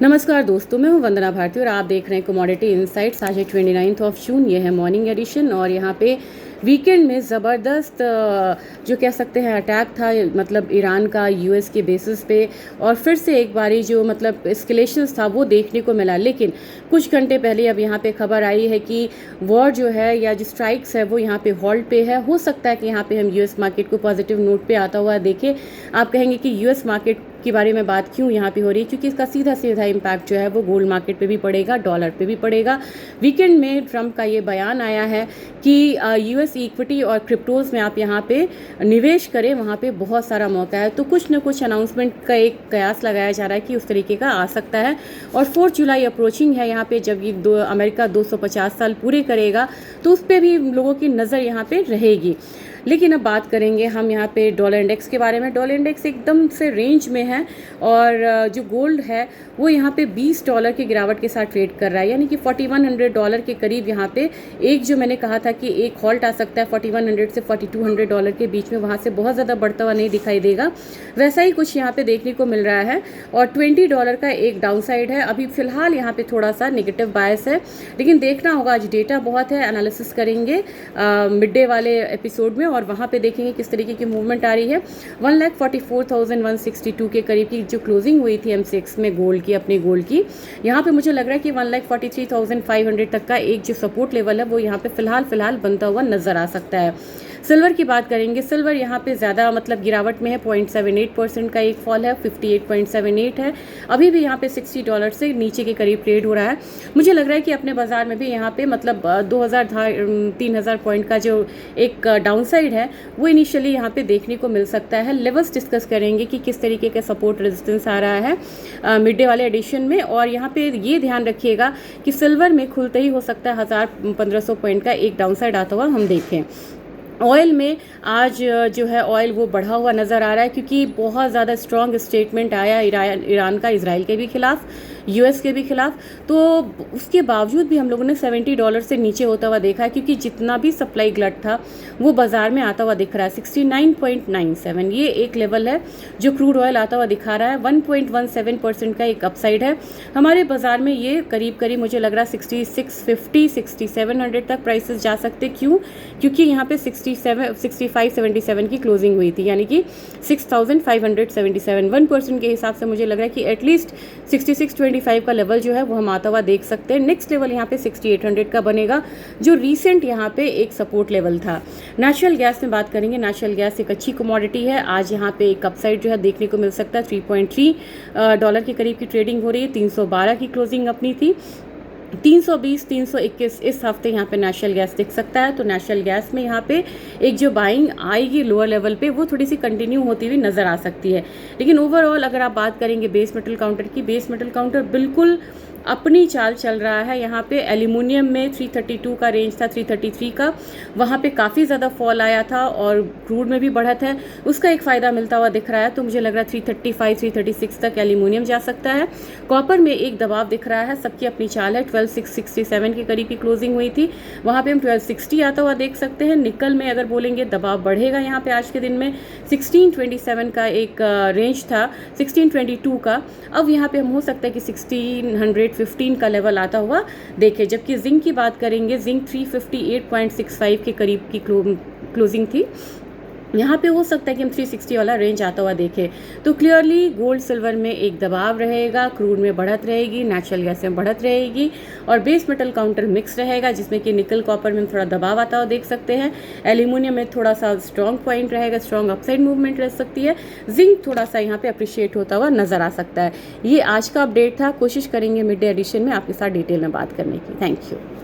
नमस्कार दोस्तों, मैं हूं वंदना भारती और आप देख रहे हैं कमोडिटी इनसाइट्स। आज है 29 जून, ये है मॉर्निंग एडिशन और यहाँ पे वीकेंड में ज़बरदस्त जो कह सकते हैं अटैक था, मतलब ईरान का यूएस के बेसिस पे, और फिर से एक बारी जो मतलब एस्केलेशंस था वो देखने को मिला। लेकिन कुछ घंटे पहले अब यहाँ पे खबर आई है कि वॉर जो है या जो स्ट्राइक्स है वो यहाँ पे हॉल्ट पे है। हो सकता है कि यहाँ पे हम यूएस मार्केट को पॉजिटिव नोट पे आता हुआ देखें। आप कहेंगे कि यूएस मार्केट के बारे में बात क्यों यहाँ पे हो रही है, क्योंकि इसका सीधा सीधा इम्पैक्ट जो है वो गोल्ड मार्केट पे भी पड़ेगा, डॉलर पे भी पड़ेगा। वीकेंड में ट्रंप का ये बयान आया है कि यूएस इक्विटी और क्रिप्टोज में आप यहाँ पे निवेश करें, वहाँ पे बहुत सारा मौका है। तो कुछ न कुछ अनाउंसमेंट का एक कयास लगाया जा रहा है कि उस तरीके का आ सकता है। और 4 जुलाई अप्रोचिंग है, यहाँ पे जब ये अमेरिका 250 साल पूरे करेगा तो उस पर भी लोगों की नज़र यहाँ पे रहेगी। लेकिन अब बात करेंगे हम यहाँ पे डॉलर इंडेक्स के बारे में। डॉलर इंडेक्स एकदम से रेंज में है और जो गोल्ड है वो यहाँ पे $20 की गिरावट के साथ ट्रेड कर रहा है, यानी कि $4100 के करीब। यहाँ पे एक जो मैंने कहा था कि एक हॉल्ट आ सकता है 4100 से $4200 के बीच में, वहाँ से बहुत ज़्यादा बढ़ता हुआ नहीं दिखाई देगा, वैसा ही कुछ यहाँ पे देखने को मिल रहा है। और $20 का एक डाउन साइड है। अभी फिलहाल यहाँ पे थोड़ा सा नेगेटिव बायस है, लेकिन देखना होगा, आज डेटा बहुत है, एनालिसिस करेंगे मिड डे वाले एपिसोड में और वहाँ पे देखेंगे किस तरीके की मूवमेंट आ रही है। 1,44,162 के करीब की जो क्लोजिंग हुई थी M6 में गोल्ड की, अपने गोल्ड की, यहाँ पे मुझे लग रहा है कि 1,43,500 तक का एक जो सपोर्ट लेवल है वो यहाँ पे फिलहाल बनता हुआ नजर आ सकता है। सिल्वर की बात करेंगे। सिल्वर यहाँ पे ज़्यादा मतलब गिरावट में है, 0.78% का एक फॉल है, 58.78 है। अभी भी यहाँ पे $60 से नीचे के करीब ट्रेड हो रहा है। मुझे लग रहा है कि अपने बाजार में भी यहाँ पे मतलब 2,000-3,000 पॉइंट का जो एक डाउन साइड है वो इनिशियली यहाँ पे देखने को मिल सकता है। लेवल्स डिस्कस करेंगे कि किस तरीके का सपोर्ट रेजिस्टेंस आ रहा है मिड डे वाले एडिशन में। और यहाँ पे ये ध्यान रखिएगा कि सिल्वर में खुलते ही हो सकता है 1,000-1,500 पॉइंट का एक डाउन साइड आता हुआ हम देखें। ऑयल में आज जो है ऑयल वो बढ़ा हुआ नज़र आ रहा है, क्योंकि बहुत ज़्यादा स्ट्रॉन्ग स्टेटमेंट आया ईरान का, इजराइल के भी खिलाफ, यूएस के भी खिलाफ। तो उसके बावजूद भी हम लोगों ने $70 से नीचे होता हुआ देखा है, क्योंकि जितना भी सप्लाई ग्लट था वो बाजार में आता हुआ दिख रहा है। 69.97 ये एक लेवल है जो क्रूड ऑयल आता हुआ दिखा रहा है। 1.17% का एक अपसाइड है हमारे बाजार में। ये करीब करीब मुझे लग रहा है 6650 6700 तक प्राइसेस जा सकते। क्यों? क्योंकि यहाँ पे 6577 की क्लोजिंग हुई थी, यानी कि 6577 1% के हिसाब से मुझे लग रहा है कि एटलीस्ट 6625 का लेवल जो है वो हम आता हुआ देख सकते हैं। नेक्स्ट लेवल यहाँ पे 6800 का बनेगा, जो रीसेंट यहाँ पे एक सपोर्ट लेवल था। नेचुरल गैस में बात करेंगे। नेचुरल गैस एक अच्छी कमोडिटी है। आज यहाँ पे एक अपसाइड जो है देखने को मिल सकता है। $3.3 के करीब की ट्रेडिंग हो रही है। 312 की क्लोजिंग अपनी थी। 320 321 इस हफ्ते यहाँ पे नेचुरल गैस दिख सकता है। तो नेचुरल गैस में यहाँ पे एक जो बाइंग आएगी लोअर लेवल पे वो थोड़ी सी कंटिन्यू होती हुई नज़र आ सकती है। लेकिन ओवरऑल अगर आप बात करेंगे बेस मेटल काउंटर की, बेस मेटल काउंटर बिल्कुल अपनी चाल चल रहा है। यहाँ पे एल्यूमिनियम में 332 का रेंज था, 333 का, वहाँ पे काफ़ी ज़्यादा फॉल आया था और क्रूड में भी बढ़त है, उसका एक फ़ायदा मिलता हुआ दिख रहा है। तो मुझे लग रहा है 335 336 तक एल्यूमिनियम जा सकता है। कॉपर में एक दबाव दिख रहा है, सबकी अपनी चाल है। 12667 के करीब की क्लोजिंग हुई थी, वहाँ पे हम 1260 आता हुआ देख सकते हैं। निकल में अगर बोलेंगे दबाव बढ़ेगा यहाँ पे आज के दिन में। 1627 का एक रेंज था, 1622 का, अब यहाँ पे हम हो सकता है कि 1615 का लेवल आता हुआ देखें। जबकि जिंक की बात करेंगे, जिंक 358.65 के करीब की क्लोजिंग थी, यहाँ पे हो सकता है कि हम 360 वाला रेंज आता हुआ देखें। तो क्लियरली गोल्ड सिल्वर में एक दबाव रहेगा, क्रूड में बढ़त रहेगी, नेचुरल गैस में बढ़त रहेगी और बेस मेटल काउंटर मिक्स रहेगा, जिसमें कि निकल कॉपर में थोड़ा दबाव आता हुआ देख सकते हैं। एल्यूमिनियम में थोड़ा सा स्ट्रॉन्ग पॉइंट रहेगा, स्ट्रॉन्ग अपसाइड मूवमेंट रह सकती है। जिंक थोड़ा सा यहाँ पे अप्रिशिएट होता हुआ नजर आ सकता है। ये आज का अपडेट था। कोशिश करेंगे मिड डे एडिशन में आपके साथ डिटेल में बात करने की। Thank you.